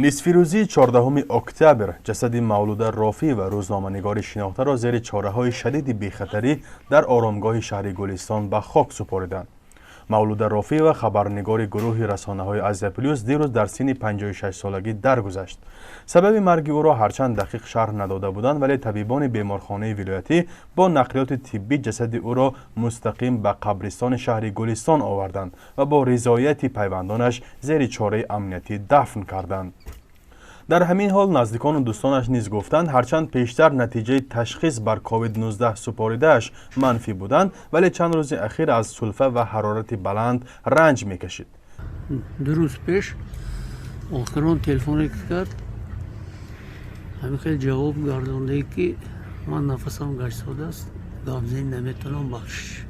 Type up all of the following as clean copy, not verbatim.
نصفی روزی 14 اکتبر جسد مولوده رافی و روزنامه‌نگار شناخته را زیر چاره‌های شدید بی‌خطری در آرامگاه شهر گلستان به خاک سپردند. مولوده رافی و خبرنگار گروه رسانه‌های آزیا پلیوس دیروز در سن 56 سالگی درگذشت. سبب مرگ او را هرچند دقیق شرح نداده بودند، ولی طبیبان بیمارخانه ولایتی با نقلیات طبی جسد او را مستقیم به قبرستان شهر گلستان آوردند و با رضایت پیوندانش زیر چاره امنیتی دفن کردند. در همین حال نزدیکان و دوستانش نیز گفتند هرچند پیشتر نتیجه تشخیص بر کووید 19 سپاریده‌اش منفی بودند، ولی چند روز اخیر از سلفه و حرارت بلند رنج میکشید. دو روز پیش آخران تلفن کرد، همین خیلی جواب گردانده که من نفسم گشته است، گامزین نمیتونم بخش.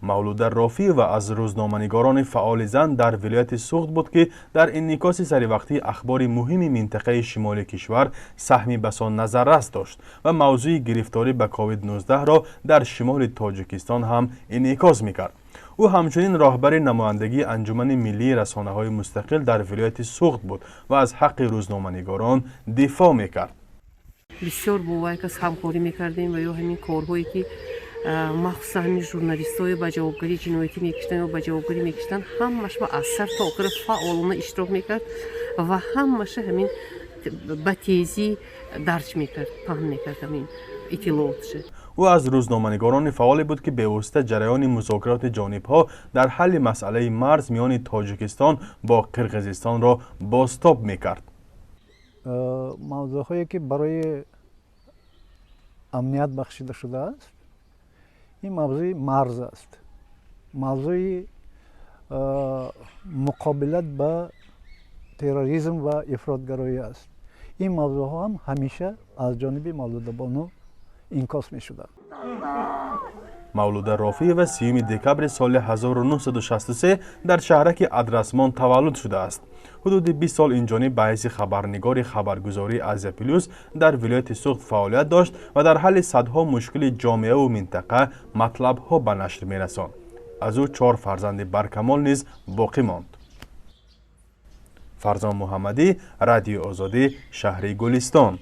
مولوده رافی و از روزنامه‌نگاران فعال زن در ولایت سوخت بود که در انعکاس سریوقتی اخبار مهم منطقه شمال کشور سهمی بسان نظررس داشت و موضوع گرفتاری به کووید 19 را در شمال تاجیکستان هم انعکاس میکرد. او همچنین راهبر نمایندگی انجمن ملی رسانه‌های مستقل در ولایت سوخت بود و از حق روزنامه‌نگاران دفاع میکرد. بسیار با وایکس همکاری میکردیم و یا همین کارهایی که مخصوصا همین ژورنالیست‌های با جوابگری جنایتی میکشتن و با جوابگری میکشتن همش با از سر تا آخر فعالانه اشتراک میکرد و همش همین با تیزی درج میکرد، پهن میکرد همین اطلاعاتش. او از روزنامه‌نگاران فعالی بود که به واسطه جریان مذاکرات جانب‌ها در حل مسئله مرز میان تاجیکستان با قرقیزستان را بازتاب میکرد. موضوعهایی که برای امنیت بخشیده شده است، این موضوع مرز است. موضوع مقابلت با تروریسم و افراطگرایی است. این موضوع ها هم همیشه از جانب مولوده بانو انعکاس می شده. مولوده رافی و 30 دکبر سال 1963 در شهرک ادرسمان تولد شده است. حدود 20 سال اینجانب به حیث خبرنگار خبرگزاری آزیا پلیوس در ولایت سوخت فعالیت داشت و در حل صدها مشکل جامعه و منطقه مطلب ها به نشر می رساند. از او 4 فرزند برکمال نیز باقی ماند. فرزان محمدی، رادیو آزادی، شهر گلستان.